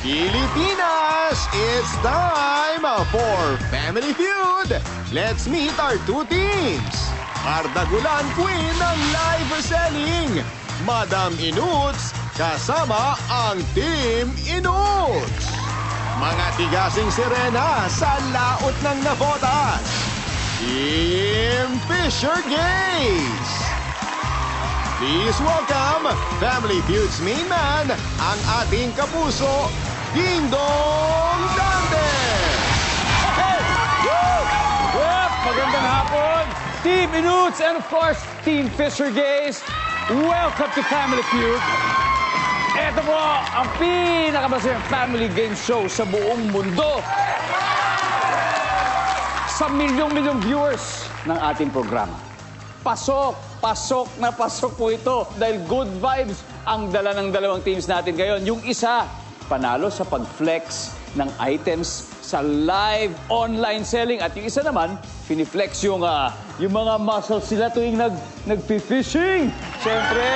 Pilipinas, it's time for Family Feud. Let's meet our two teams. Ardagulan Queen ng live selling, Madam Inuts kasama ang Team Inuts. Mga tigasing sirena sa laot ng nabotas, Team Fisher Gays. Please welcome Family Feud's main man, ang ating kapuso, Ding Dong Dantes! Hey! Woo! Yep! Magandang hapon! Team Inuts and of course, Team Fisher Gays. Welcome to Family Feud. Ito po ang pinakamasayang family game show sa buong mundo. Sa milyong-milyong viewers ng ating programa. Pasok na pasok po ito dahil good vibes ang dala ng dalawang teams natin ngayon. Yung isa, panalo sa pag-flex ng items sa live online selling. At yung isa naman, finiflex yung mga muscles sila tuwing nag-fishing. Siyempre,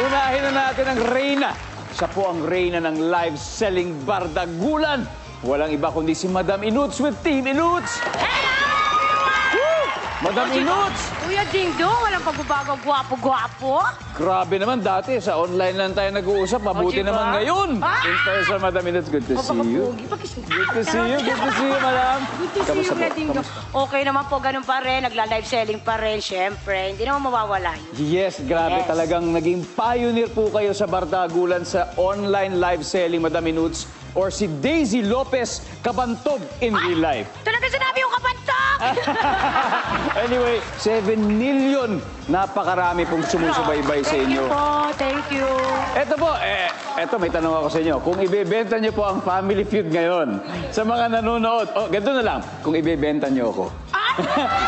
unahin na natin ang Reyna. Siya po ang Reyna ng live selling bardagulan. Walang iba kundi si Madam Inuts with Team Inuts. Madam Inuts! Kuya Ding Dong, walang pagbabago, gwapo-gwapo. Grabe naman dati, sa online lang tayo nag-uusap. Mabuti diba? naman ngayon. In person, Madam Inuts, good to see you. Good to see you, Madam. Good to see you, Kuya Ding Dong. Okay naman po, ganun pa rin. Nagla-live selling pa rin, syempre. Hindi naman mawawala yun. Yes, grabe talagang naging pioneer po kayo sa bardagulan sa online live selling, Madam Inuts. Or si Daisy Lopez Kabantog in real life. Talaga sinabi yung kabantog! Anyway, 7 million. Napakarami pong sumusubaybay sa inyo. Thank you. Eto po, eto may tanong ako sa inyo. Kung ibebenta nyo po ang Family Feud ngayon, sa mga nanonood, ganito na lang, kung ibebenta nyo ako.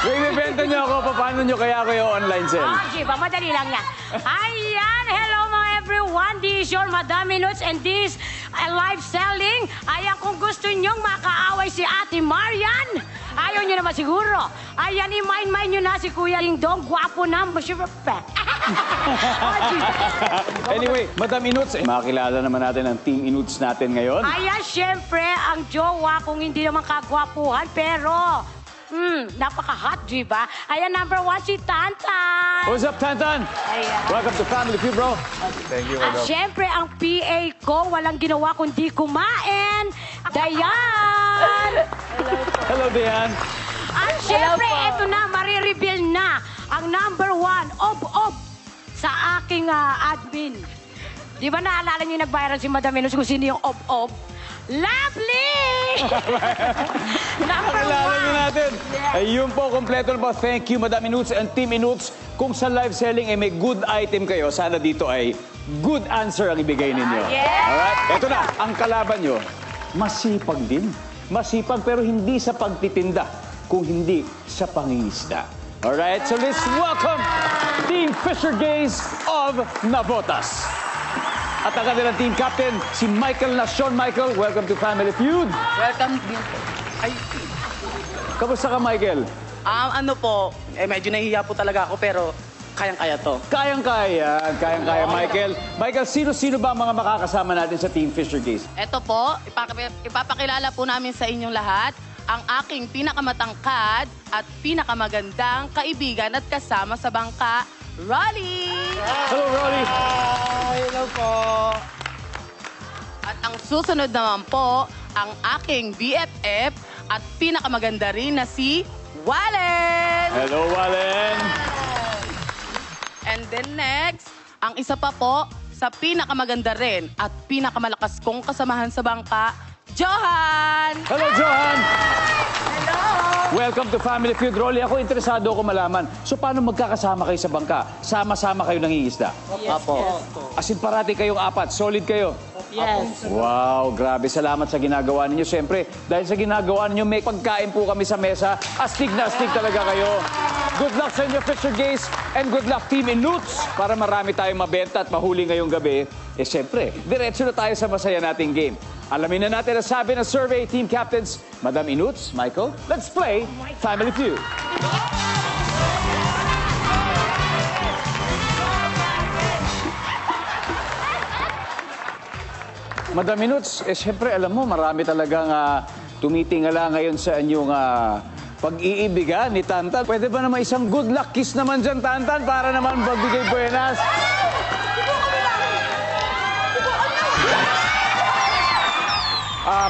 Kung ibebenta nyo ako, paano nyo kaya kayo online sell? Jiba, madali lang yan. Ayan, hello mga everyone. This is your Madam Inuts and this live selling. Ayan, kung gusto nyong makaaway si Ate Marian, ayaw nyo naman siguro. Ayan, i-mind nyo na si Kuya Ding Dong. Gwapo na, masyurpe. Anyway, Madam Inuts, makakilala naman natin ang Team Inuts natin ngayon. Ayan, syempre, ang jowa kung hindi naman kagwapuhan, pero napaka-hot, diba? Ayan, number 1 si Tantan. What's up, Tantan? Ayan. Welcome to Family Feud, bro. Thank you, At madam. syempre, ang PA ko, walang ginawa kundi kumain. Dayan! Hello, Diane. At syempre, eto na, marireveal na ang number 1, ob sa aking admin. Di ba naalala niyo nagbayaran si Madam Inuts kung sino yung ob? Lovely! Number Kilala niyo 1. natin. Ayun po, kompleto na po. Thank you, Madam Inuts and Team Inuts. Kung sa live selling ay may good item kayo, sana dito ay good answer ang ibigay ninyo. Yes! Alright? Ito na, ang kalaban nyo, masipag din. Masipag pero hindi sa pagtitinda, kung hindi sa pangingisda. Alright? So let's welcome Team Fisher Gays of Navotas. At ang kanilang team captain, si Michael Nacion. Michael, welcome to Family Feud. Welcome. Ay, Kamusta ka, Michael? ano po, medyo nahihiya po talaga ako pero kayang-kaya to. Kayang-kaya, Michael. Michael, sino-sino ba ang mga makakasama natin sa Team Fisher Gays? Ito po, ipapakilala po namin sa inyong lahat ang aking pinakamatangkad at pinakamagandang kaibigan at kasama sa bangka, Rolly! Hello, Rolly. Hello po. At ang susunod naman po, ang aking BFF at pinakamaganda rin na si Wallen! Hello, Wallen. And then next, ang isa pa po sa pinakamaganda rin at pinakamalakas kong kasamahan sa bangka, Johan! Hello, Johan. Welcome to Family Feud. Rolly, ako interesado ako malaman. So, paano magkakasama kayo sa bangka? Sama-sama kayo nangingisda? Apo. As in, parati kayong apat. Solid kayo. Yes. Wow, grabe. Salamat sa ginagawa ninyo. Siyempre, dahil sa ginagawa ninyo, may pagkain po kami sa mesa. Astig na astig talaga kayo. Good luck sa inyo, Fisher Gays. And good luck, Team Inuts. Para marami tayong mabenta at mahuli ngayong gabi. Siyempre, diretso na tayo sa masaya nating game. Alamin na natin ang sabi ng survey team captains, Madam Inuts, Michael. Let's play Family Feud. Madam Minuts, syempre alam mo, marami talagang tumitingala ngayon sa inyong pag-iibigan ni Tantan. Pwede ba naman isang good luck kiss naman dyan, Tantan, para naman magbigay buenas?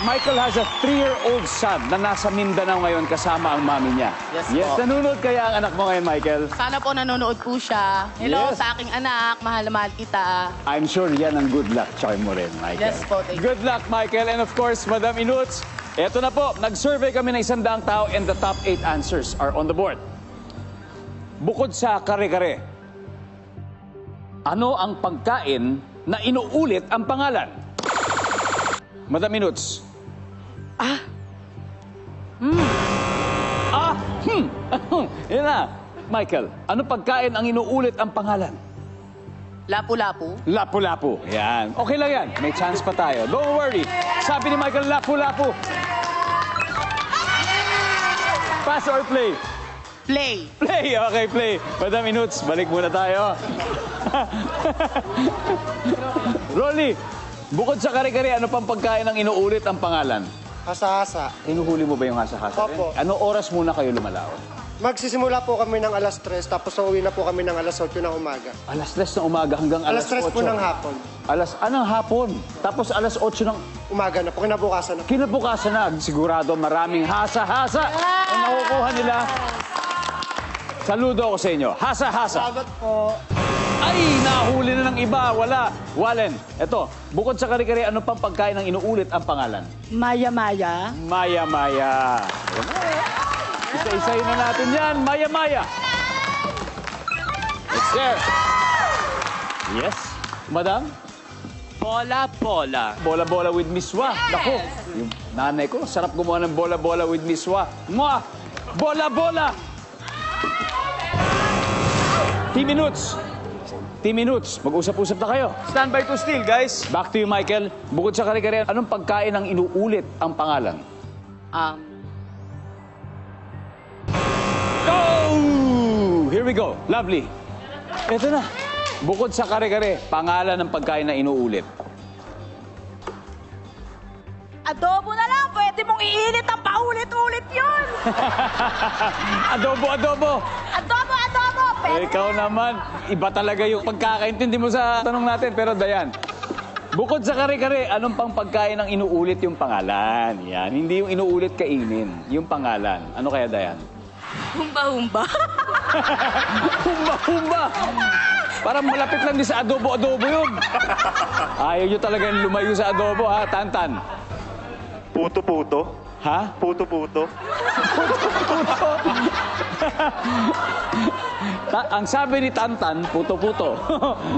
Michael has a 3-year-old son na nasa Mindanao ngayon kasama ang mami niya. Yes po. Nanonood kaya ang anak mo ngayon, Michael? Sana po nanonood po siya. Hello Yes. sa aking anak. Mahal na mahal kita. I'm sure yan ang good luck. Tsaka mo rin, Michael. Yes po, thank you. Good luck, Michael. And of course, Madam Inuts, eto na po, nag-survey kami ng 100 tao and the top 8 answers are on the board. Bukod sa kare-kare, ano ang pagkain na inuulit ang pangalan? Madam Inuts. Yan na. Michael, ano pagkain ang inuulit ang pangalan? Lapu-lapu. Lapu-lapu. Yan. Okay lang yan. May chance pa tayo. Don't worry. Sabi ni Michael, lapu-lapu. Pass or play? Play. Play. Okay, play. Madam Inuts, balik muna tayo. Rolly, bukod sa kare-kare, ano pang pagkain ang inuulit ang pangalan? Hasa-hasa. Hinuhuli mo ba yung hasa-hasa? Opo. Ano oras muna kayo lumalaon? Magsisimula po kami ng alas 3, tapos uuwi na po kami ng alas 8 ng umaga. Alas 3 ng umaga hanggang alas 8. Alas 3 po ng hapon. Anong hapon? Tapos alas 8 ng Umaga na po, kinabukasan na po. kinabukasan na. Sigurado maraming hasa-hasa ang nakukuha nila. Saludo ako sa inyo. Hasa-hasa. Salamat po. Ay, nahuli na ng iba. Wala. Wallen, eto. Bukod sa kare-kare, ano pang pagkain ang inuulit ang pangalan? Maya-maya. Maya-maya. Isa-isayin na natin yan. Maya-maya. It's there. Yes. Madam? Bola-bola. Bola-bola with Miswa. Naku, yung nanay ko, sarap gumawa ng bola-bola with Miswa. Mwah! Bola-bola! Team Minuts. Team Minuts, mag-usap-usap na kayo. Stand by to steal, guys. Back to you, Michael. Bukod sa kare-kare, anong pagkain ang inuulit ang pangalan? Go! Here we go. Lovely. Ito na. Bukod sa kare-kare, pangalan ng pagkain na inuulit. Adobo na lang. Pwede mong iinit ang paulit-ulit yun. Adobo, adobo. Adobo, adobo. Pwede. Ikaw naman, iba talaga yung pagkakaintindi mo sa tanong natin. Pero Dayan, bukod sa kare-kare, anong pang pagkain ang inuulit yung pangalan? Yan, hindi yung inuulit kainin, yung pangalan. Ano kaya, Dayan? Humba-humba. Humba-humba! Parang malapit lang din sa adobo-adobo yun. Ayaw nyo talagang lumayo sa adobo, ha, Tantan? Puto-puto. Ha? Puto-puto. Ang sabi ni Tantan, puto-puto.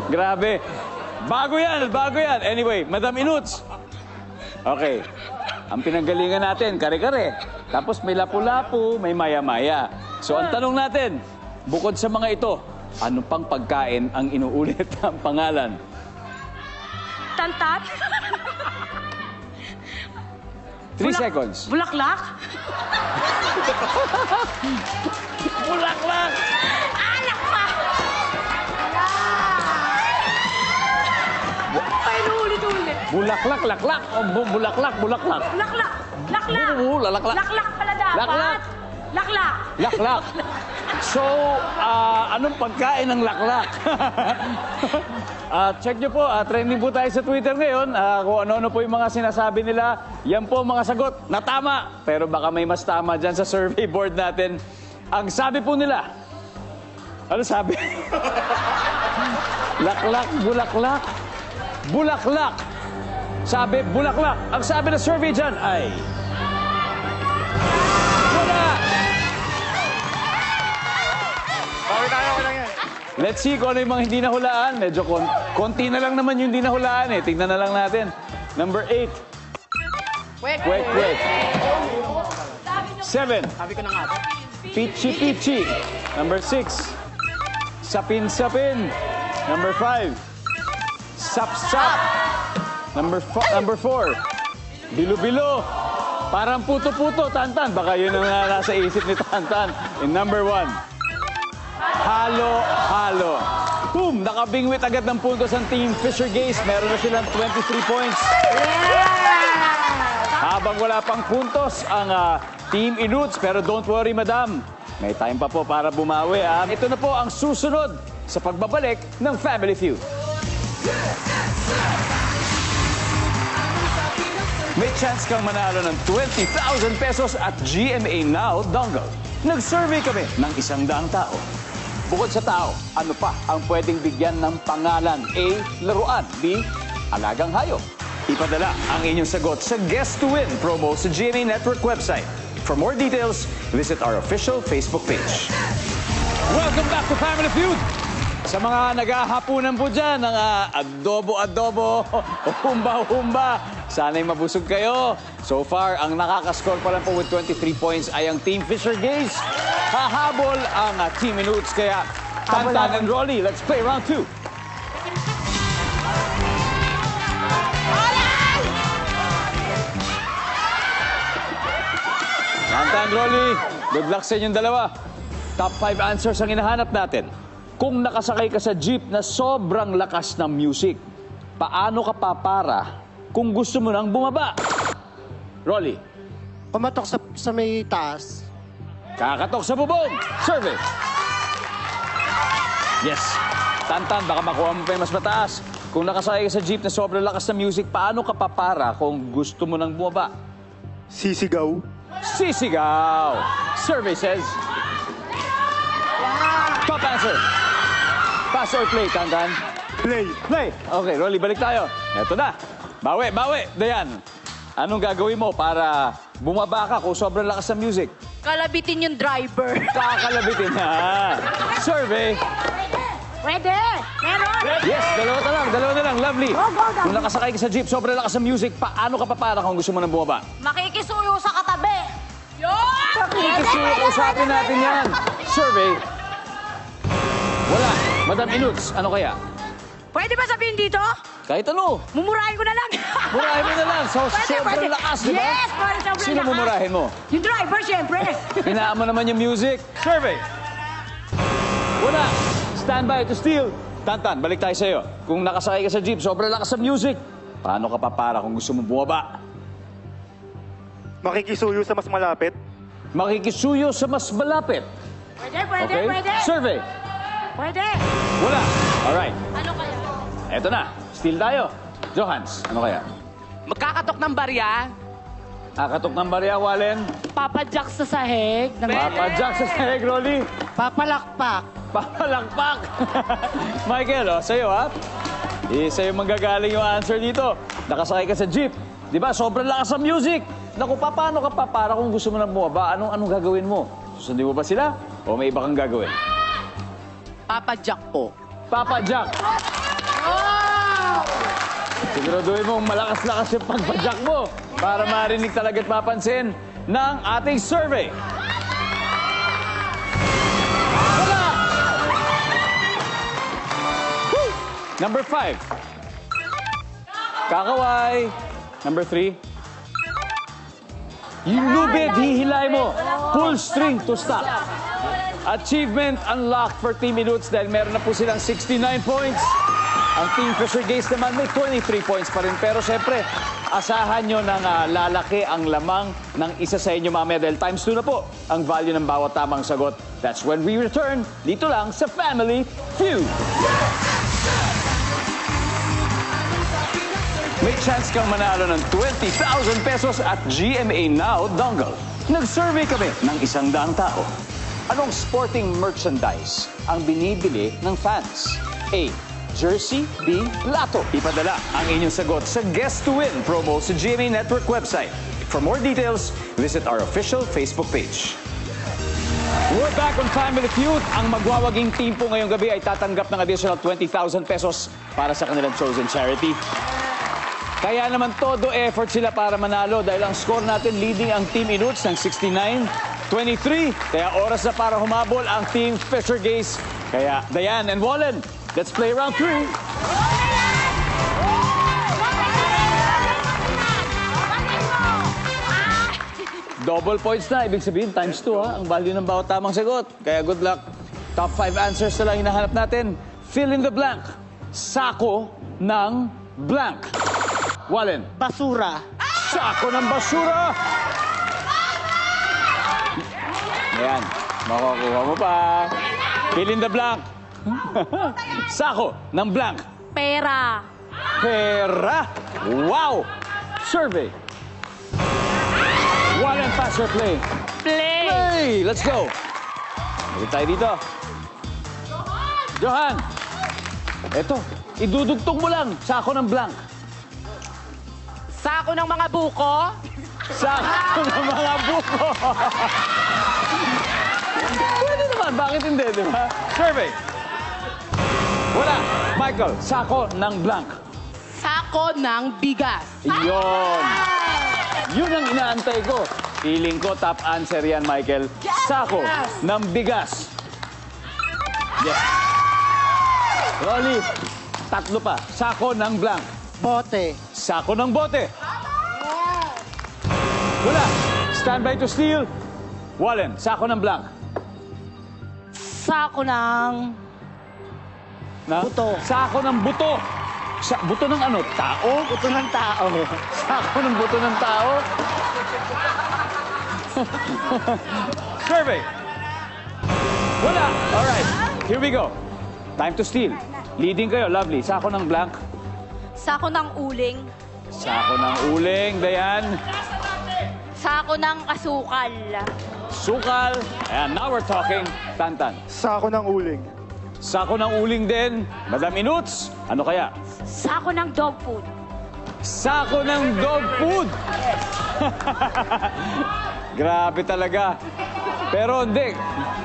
Grabe. Bago yan, bago yan. Anyway, Madam Inuts. Okay. Ang pinanggalingan natin, kare-kare. Tapos may lapu-lapu, may maya-maya. So ang tanong natin, bukod sa mga ito, ano pang pagkain ang inuulit ang pangalan? Tantat. 3 seconds. Bulaklak. Bulaklak! Alak pa. Ay, ulit-ulit. Bulaklak, laklak. O, bulaklak, bulaklak. Laklak. Laklak. Laklak. Laklak pala dapat. Laklak. Laklak. Laklak. So, anong pagkain ng laklak? Check nyo po, trending po tayo sa Twitter ngayon. Kung ano-ano po yung mga sinasabi nila, yan po ang mga sagot na tama. Pero baka may mas tama dyan sa survey board natin. Ang sabi po nila, ano sabi? Laklak, bulaklak. Bulaklak. Sabi, bulaklak. Ang sabi ng survey dyan ay... Wala! Bakit tayo ko lang yan? Let's see kung ano yung mga hindi nahulaan. Medyo konti na lang naman yung hindi nahulaan eh. Tingnan na lang natin. Number 8. Wait. Kwek. 7. Sabi ko na nga. Pichi. Number 6. Sapin. Number 5. Sap. Number 4. Bilo. Parang puto-puto, Tantan. Baka yun ang nasa isip ni Tantan. And number 1. Halo. Boom! Nakabingwit agad ng puntos ang Team Fisher Gaze. Meron na silang 23 points. Habang wala pang puntos ang Team Inuts. Pero don't worry, madam. May time pa po para bumawi. Ito na po ang susunod sa pagbabalik ng Family Feud. May chance kang manalo ng 20,000 pesos at GMA Now Dongle. Nag-survey kami ng 100 tao. Bukod sa tao, ano pa ang pwedeng bigyan ng pangalan? A. Laruan. B. Alagang hayop. Ipadala ang inyong sagot sa Guess to Win promo sa GMA Network website. For more details, visit our official Facebook page. Welcome back to Family Feud! Sa mga naghahapunan po dyan ng adobo-adobo o humba-humba, sana'y mabusog kayo. So far, ang nakakaskor pa lang po with 23 points ay ang Team Fisher Gaze. Hahabol ang Team Inuts. Kaya, Tantan and Rolly, let's play round 2. Tantan, Rolly, good luck sa inyong dalawa. Top 5 answers ang hinahanap natin. Kung nakasakay ka sa jeep na sobrang lakas ng music, paano ka papara kung gusto mo nang bumaba? Rolly. Kumatok sa may taas. Kakatok sa bubong. Survey. Yes. Tantan, baka makuha mo pa yung mas mataas. Kung nakasakay ka sa jeep na sobrang lakas ng music, paano ka papara kung gusto mo nang bumaba? Sisigaw. Sisigaw. Survey says... Top answer. Pass or play, Tantan? Play. Play. Okay, Rolly, balik tayo. Eto na. Bawi, bawi. Dayan, anong gagawin mo para bumaba ka kung sobrang lakas ng music? Kalabitin yung driver. Kakalabitin na. Survey. Pwede. Meron. Yes, dalawa na lang. Lovely. Go, go, go. Kung nakasakay ka sa jeep, sobrang lakas ng music, paano ka papara kung gusto mo nang bumaba? Makikisuyo sa katabi. Yun! Usapin natin yan. Survey. Wala. Madam Inuts, ano kaya? Pwede ba sabihin dito? Kahit ano. Mumurahin ko na lang. Murahin mo na lang. So, Pwede, sobrang pwede. lakas, di ba? Yes, pwede, sobrang Sino lakas. mumurahin mo? Yung driver, syempre. Hinaan mo naman yung music. Survey. Wala. Stand by to steal. Tantan, balik tayo sa'yo. Kung nakasakay ka sa jeep, sobrang lakas sa music, paano ka papara kung gusto mong bumaba? Makikisuyo sa mas malapit. Makikisuyo sa mas malapit. Pwede, pwede, Okay? pwede. Survey. Pwede. Wala. Alright. Ano kaya? Eto na. Steal tayo. Johans, ano kaya? Magkakatok ng barya. Akatok ng barya, Wallen. Papadyak sa sahig. Papadyak sa sahig, Rolly. Papalakpak. Papalakpak. Michael, sa'yo ha? Sa'yo manggagaling yung answer dito. Nakasakay ka sa jeep. Di ba? Sobrang lakas ang music. Naku, paano ka pa para kung gusto mo nang bumaba? Anong gagawin mo? Susundin mo ba sila? O may iba kang gagawin? Papadyak po. Papadyak. Siguraduhin mong malakas-lakas yung pagpadyak mo para marinig talaga at mapansin ng ating survey. Wala! Woo! Number 5. Kakaway. Number 3. Yung lubid, hihilay mo. Full string to stop. Achievement unlocked for Team Inuts dahil meron na po silang 69 points. Ang Team Fisher Gaze naman may 23 points pa rin. Pero syempre, asahan nyo na lalaki ang lamang ng isa sa inyo mamaya dahil times 2 na po ang value ng bawat tamang sagot. That's when we return dito lang sa Family Feud. May chance kang manalo ng 20,000 pesos at GMA Now Dongle. Nag-survey kami ng 100 tao. Anong sporting merchandise ang binibili ng fans? A. Jersey. B. Lato. Ipadala ang inyong sagot sa Guess to Win promo sa GMA Network website. For more details, visit our official Facebook page. We're back on Family Feud. Ang magwawaging team po ngayong gabi ay tatanggap ng additional 20,000 pesos para sa kanilang chosen charity. Kaya naman todo effort sila para manalo dahil ang score natin leading ang Team Inuts ng 69-23. Kaya oras na para humabol ang Team Fisher Gaze. Kaya Dayan and Wallen, let's play round 3. Double points na. Ibig sabihin, times 2 ha. Ang value ng bawat tamang sagot. Kaya good luck. Top 5 answers na lang hinahanap natin. Fill in the blank. Sako ng blank. Wallen. Basura. Sako ng basura. Ayan. Makukuha mo pa. Fill in the blank. Sako ng blank. Pera. Pera. Wow. Survey. Wallen, pass or play? Play. Play. Let's go. Balik tayo dito. Johan. Eto. Idudugtong mo lang. Sako ng blank. Sako ng mga buko. Sako ng mga buko. Pwede naman. Bakit hindi, di ba? Survey. Wala. Michael, sako ng blank. Sako ng bigas. Yun. Yun ang inaantay ko. Feeling ko top answer yan, Michael. Sako ng bigas. Yes. Rolly, tatlo pa. Sako ng blank. Bote. Sako ng bote. Wala. Standby to steal. Wallen, sako ng blank. Sako ng... Buto. Sako ng buto. Buto ng ano? Tao? Buto ng tao. Sako ng buto ng tao. Survey. Wala. All right. Here we go. Time to steal. Leading kayo. Lovely. Sako ng blank. Sako ng uling. Sako ng uling. Dayan. Sako ng asukal. Sukal. And now we're talking. Tantan. Sako ng uling. Sako ng uling din. Madam Inuts. Ano kaya? Sako ng dog food. Sako ng dog food. Grabe talaga. Pero hindi.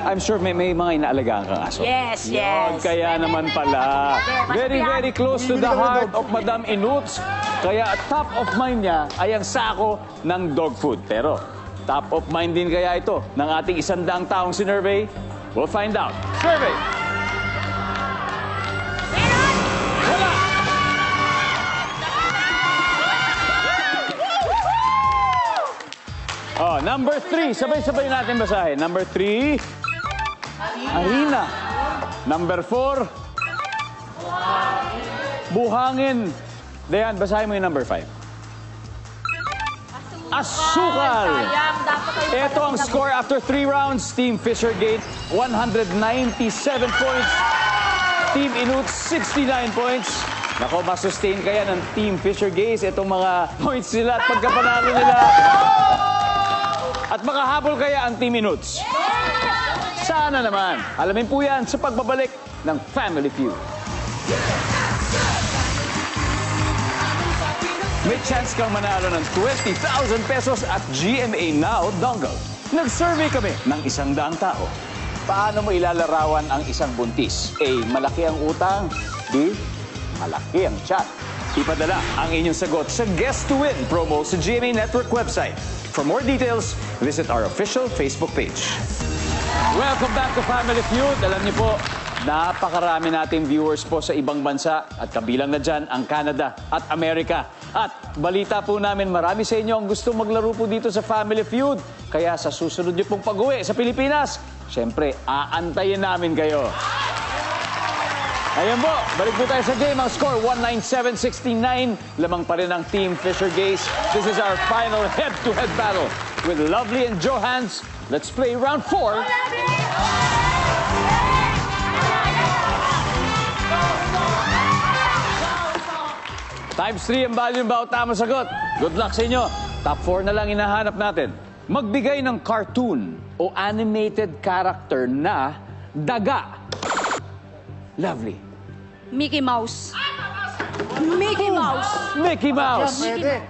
I'm sure may mga inaalagaan kang aso. Yes, Yun, yes. kaya naman pala. Very, very close to the heart of Madam Inuts. Kaya top of mind niya ay ang sako ng dog food. Pero top of mind din kaya ito ng ating 100 taong sinurvey? We'll find out. Survey! Wala! Oh, number 3. Sabay-sabay natin basahin. Number 3, Arena. Number 4, Buhangin. Dayan, basahin mo yung number 5. Asukal. Ito ang score after 3 rounds. Team Fishergate, 197 points. Team Inuts, 69 points. Nako, masustain kaya ng Team Fishergate itong mga points nila at pagkapanalo nila. At makahabol kaya ang Team Inuts? Sana naman. Alamin po yan sa pagbabalik ng Family Feud. May chance kang manalo ng 20,000 pesos at GMA Now Dongle. Nag-survey kami ng 100 tao. Paano mo ilalarawan ang isang buntis? A. Malaki ang utang. B. Malaki ang tiyan. Ipadala ang inyong sagot sa Guess to Win promo sa GMA Network website. For more details, visit our official Facebook page. Welcome back to Family Feud. Alam niyo po, napakarami nating viewers po sa ibang bansa at kabilang na dyan ang Canada at Amerika. At balita po namin, marami sa inyo ang gusto maglaro po dito sa Family Feud. Kaya sa susunod niyo pong pag-uwi sa Pilipinas, syempre, aantayin namin kayo. Ayan po, balik po tayo sa game. Ang score, 197-69. Lamang pa rin ang Team Fishergate. This is our final head-to-head battle with Lovely and Johans. Let's play round 4. Times 3 ang volume ba o tamang sagot? Good luck sa inyo. Top 4 na lang hinahanap natin. Magbigay ng cartoon o animated character na daga. Lovely. Mickey Mouse. Mickey Mouse. Mickey Mouse. Pwede.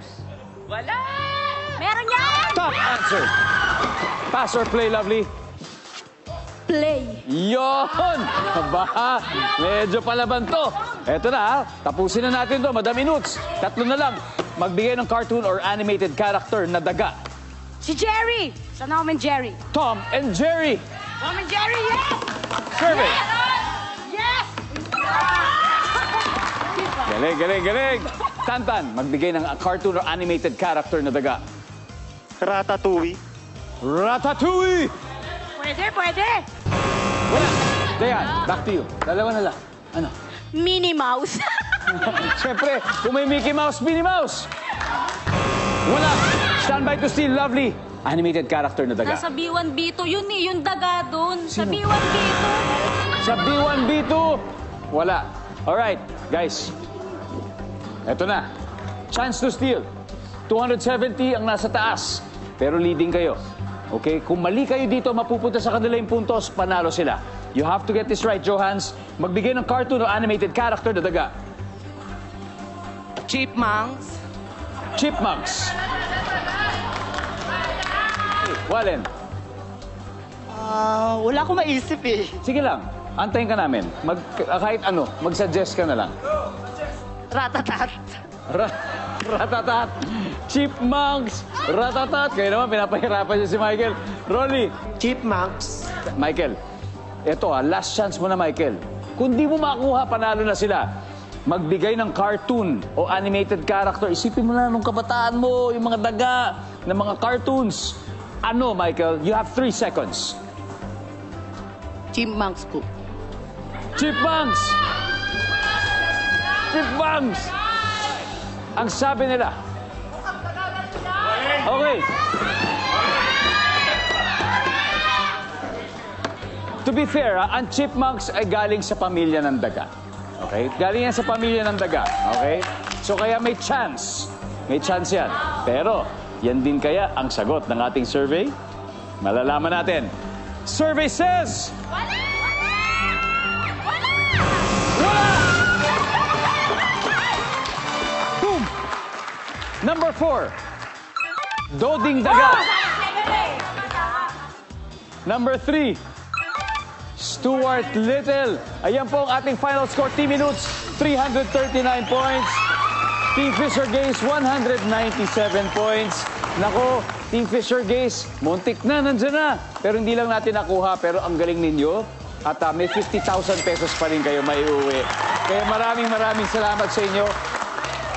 Meron yan! Top answer. Pass or play, Lovely? Play. Yon! Aba, medyo palaban to. Eto na, ha? Tapusin na natin to, Madam Inuts. 3 na lang. Magbigay ng cartoon or animated character na daga. Si Jerry. Sa Tom and Jerry. Tom and Jerry. Tom and Jerry, yes! Survey. Yes! Galing, galing, galing. Tantan, magbigay ng cartoon or animated character na daga. Ratatouille. Ratatouille! Pwede, pwede. Wala. Dayan, back to you. Dalawa na lang. Ano? Minnie Mouse. Siyempre, kung may Mickey Mouse, Minnie Mouse. Wala. Stand by to steal, lovely. Animated character na daga. Nasa B1, B2 yun eh, yung daga doon. Sa B1, B2. Sa B1, B2, wala. Alright, guys. Eto na. Chance to steal. 270 ang nasa taas. Pero leading kayo. Okay? Kung mali kayo dito, mapupunta sa kanila yung puntos, panalo sila. You have to get this right, Johans. Magbigay ng cartoon o animated character na daga. Chipmunks. Chipmunks. Wallen. Wala akong maisip eh. Sige lang. Antayin ka namin. Kahit ano, mag-suggest ka na lang. Ratatat. Ratatat. Chipmunks. Ratatat. Kaya naman, pinapahirapan siya si Michael. Rolly. Chipmunks. Michael, eto last chance mo na, Michael. Kung di mo makuha, panalo na sila. Magbigay ng cartoon o animated character. Isipin mo na nung kabataan mo, yung mga daga ng mga cartoons. Ano, Michael? You have 3 seconds. Chipmunks po. Chipmunks! Chipmunks! Ang sabi nila. Okay. To be fair, ang chipmunks ay galing sa pamilya ng daga. Okay? Galing yan sa pamilya ng daga. Okay? So kaya may chance. May chance yan. Pero, yan din kaya ang sagot ng ating survey? Malalaman natin. Survey says... Wala! Boom! Number 4. Doding daga. Number 3. Stuart Little. Ayan po ang ating final score. Team Minutes, 339 points. Team Fisher Gaze, 197 points. Nako, Team Fisher Gaze, muntik na, nandyan na. Pero hindi lang natin nakuha, pero ang galing ninyo. At may 50,000 pesos pa rin kayo maiuwi. Kaya maraming salamat sa inyo.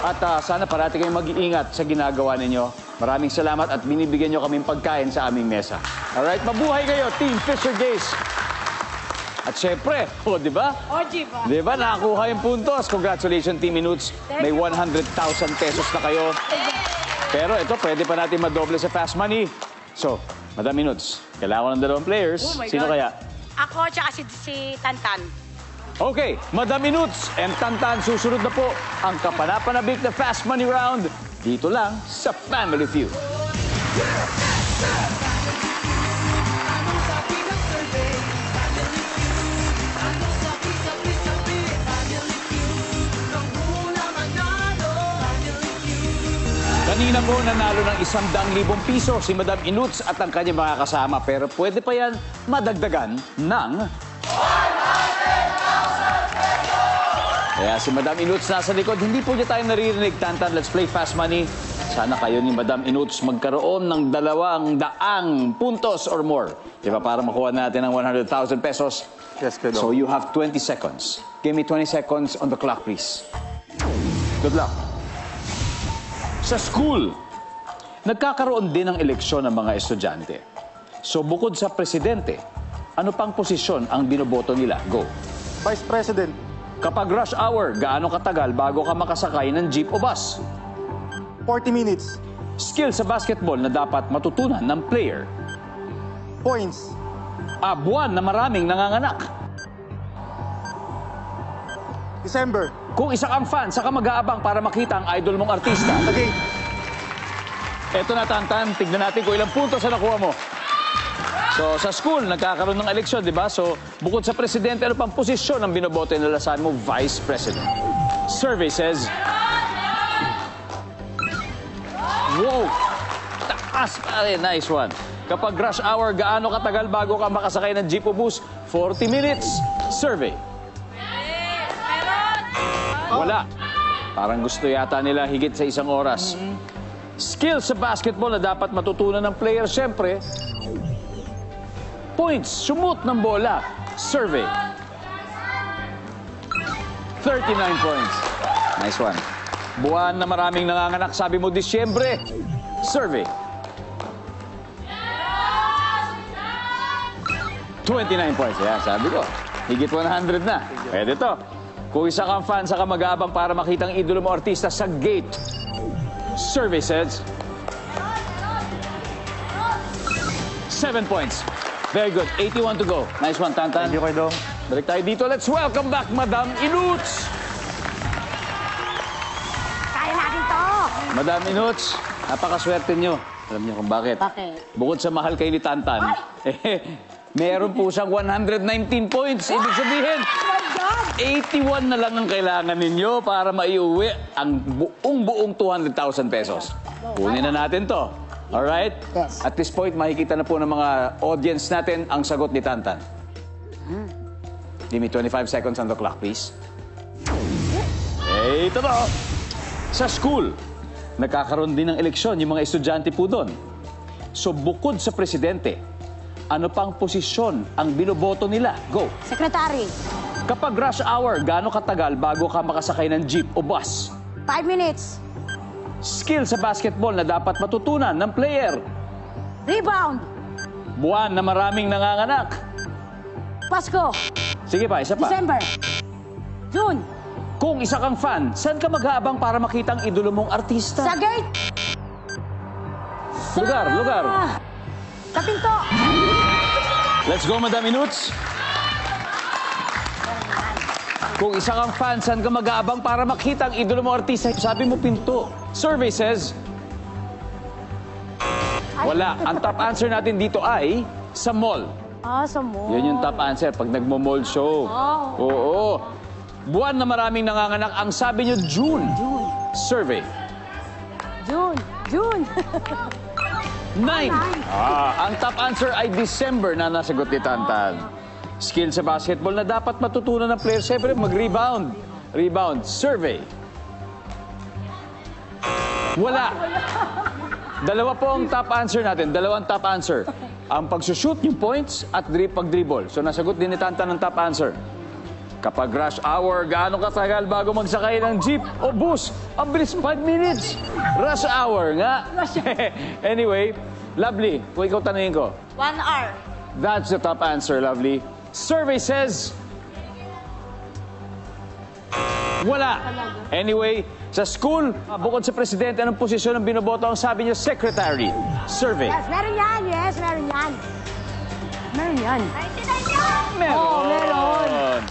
At sana parati kayong mag-iingat sa ginagawa ninyo. Maraming salamat at binibigyan nyo kaming pagkain sa aming mesa. Alright, mabuhay kayo, Team Fisher Gaze. At syempre, di ba? Di ba, nakakuha yung puntos. Congratulations, Team Minutes. May 100,000 pesos na kayo. Pero ito, pwede pa natin madoble sa fast money. So, Madam Minutes, kailangan ng 2 players. Sino kaya? Ako, tsaka si Tantan. Okay, Madam Minutes and Tantan, susunod na po ang kapanapanabik na fast money round dito lang sa Family Feud. Kanina po nanalo ng 100,000 piso si Madam Inuts at ang kanyang mga kasama. Pero pwede pa yan madagdagan ng... 100,000! Kaya si Madam Inuts nasa likod. Hindi po niya tayo naririnig. Tantan, let's play fast money. Sana kayo ni Madam Inuts magkaroon ng 200 puntos or more. Diba, para makuha natin ang 100,000 pesos. Yes, Kuya Dong. So you have 20 seconds. Give me 20 seconds on the clock, please. Good luck. Sa school, nagkakaroon din ng eleksyon ng mga estudyante. So bukod sa presidente, ano pang posisyon ang binoboto nila? Go. Vice President. Kapag rush hour, gaano katagal bago ka makasakay ng jeep o bus? 40 minutes. Skill sa basketball na dapat matutunan ng player. Points. Buwan na maraming nanganganak. December. Kung isa kang fan, saka mag-aabang para makita ang idol mong artista. Okay. Eto na, Tantan. Tignan natin kung ilang puntos na nakuha mo. So, sa school, nagkakaroon ng eleksyon, di ba? So, bukod sa presidente, ano pang posisyon ang binoboto nila saan mo? Vice President. Survey says... Wow! Taas pare. Nice one. Kapag rush hour, gaano katagal bago ka makasakay ng jeep o bus? 40 minutes. Survey. Wala. Parang gusto yata nila higit sa 1 oras. Skill sa basketball na dapat matutunan ng player, syempre. Points, sumut ng bola. Survey. 39 points. Nice one. Buwan na maraming nanganganak, sabi mo, Disyembre. Survey. 29 points. Yeah, sabi ko. Higit 100 na. Pwede to. Kung isa kang fan sa kamag-aabang para makita ang idolo mo artista sa gate. Survey says 7 points. Very good. 81 to go. Nice one, Tantan. Thank you, Kuya Dong. Balik tayo dito. Let's welcome back, Madam Inuts. Kaya natin to. Madam Inuts, napakaswerte nyo. Alam niyo kung bakit? Bakit? Bukod sa mahal kayo ni Tantan, meron po siyang 119 points. Ibig sabihin, 81 na lang ang kailangan ninyo para maiuwi ang buong 200,000 pesos. Kunin na natin to. Alright? Yes. At this point, makikita na po ng mga audience natin ang sagot ni Tantan. Give me 25 seconds on the clock, please. Ito to. Sa school, nagkakaroon din ng eleksyon yung mga estudyante po doon. So, bukod sa presidente, ano pang posisyon ang binoboto nila? Go. Secretary, Kapag rush hour, gaano katagal bago ka makasakay ng jeep o bus? 5 minutes. Skill sa basketball na dapat matutunan ng player. Rebound. Buwan na maraming nanganganak. Pasko. Sige pa, isa pa. December. June. Kung isa kang fan, saan ka mag-aabang para makita ang idolo mong artista? Sa gate. Lugar. Kapinto. Let's go, Madam Inuts. Kung isa kang fan, saan ka mag-aabang para makita ang idolo mong artista? Sabi mo, pinto. Survey says, wala. Ang top answer natin dito ay sa mall. Sa mall. Yan yung top answer pag nagmo-mall show. Oo. Buwan na maraming nanganganak. Ang sabi nyo, June. Survey. June. 9. Ang top answer ay December na nasagot ni Tantan. Skill sa basketball na dapat matutunan ng player. Siyempre, mag-rebound. Survey. Wala. Dalawa po ang top answer natin. Dalawang top answer. Ang pagsushoot yung points at pag-dribble. So, nasagot din ni Tantan ng top answer. Kapag rush hour, gaano katagal bago magsakay ng jeep o bus? Ang bilis, 5 minutes. Rush hour nga. Anyway, Lovely, kung ikaw tanungin ko. 1 hour. That's the top answer, Lovely. Survey says... Wala. Anyway, sa school, bukod sa presidente, anong posisyon ang binoboto? Ang sabi niyo, secretary. Survey. Yes, meron yan. Meron yan. Meron.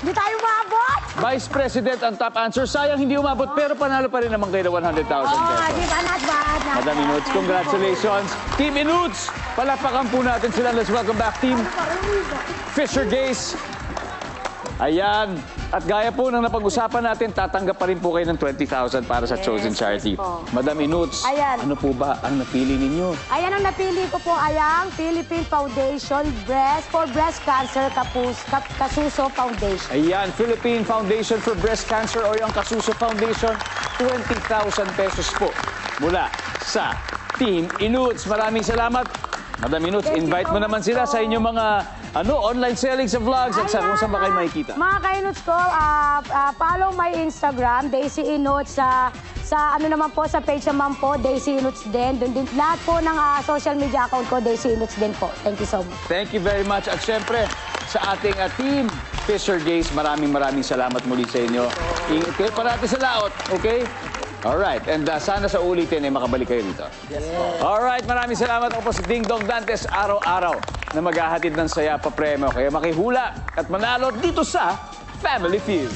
Hindi tayo maabot. Vice President ang top answer. Sayang hindi umabot, pero panalo pa rin naman kayo ng 100,000 pesos. Di ba? Not bad. Madam Inuts, congratulations. Team Inuts, palapakan po natin sila. Let's welcome back Team Fisher Gaze. Ayan. At gaya po ng napag-usapan natin, tatanggap pa rin po kayo ng 20,000 para sa chosen charity. Madam Inuts, Ayan. ano po ba ang napili ninyo? Ayan ang napili ko po ay ang Philippine Foundation for Breast Cancer Kasuso Foundation. Ayan, Philippine Foundation for Breast Cancer o yung Kasuso Foundation, 20,000 pesos po mula sa Team Inuts. Maraming salamat. Madam Inuts, invite mo naman sila sa inyong mga online selling sa vlogs at sa kung saan ba kayo makikita. Mga ka-Inuts ko, follow my Instagram, Daisy Inuts. Sa naman po, sa page naman po, Daisy Inuts din. Doon din lahat po ng social media account ko, Daisy Inuts din po. Thank you so much. Thank you very much. At syempre, sa ating Team Fisher Gaze, maraming salamat muli sa inyo. Ingat kayo parati sa laot, okay? Alright, and sana sa ulitin ay makabalik kayo dito. Yes po. Alright, maraming salamat. Ako po si Ding Dong Dantes, araw-araw na maghahatid ng saya pa premyo. Kaya makihula at manalo dito sa Family Feud.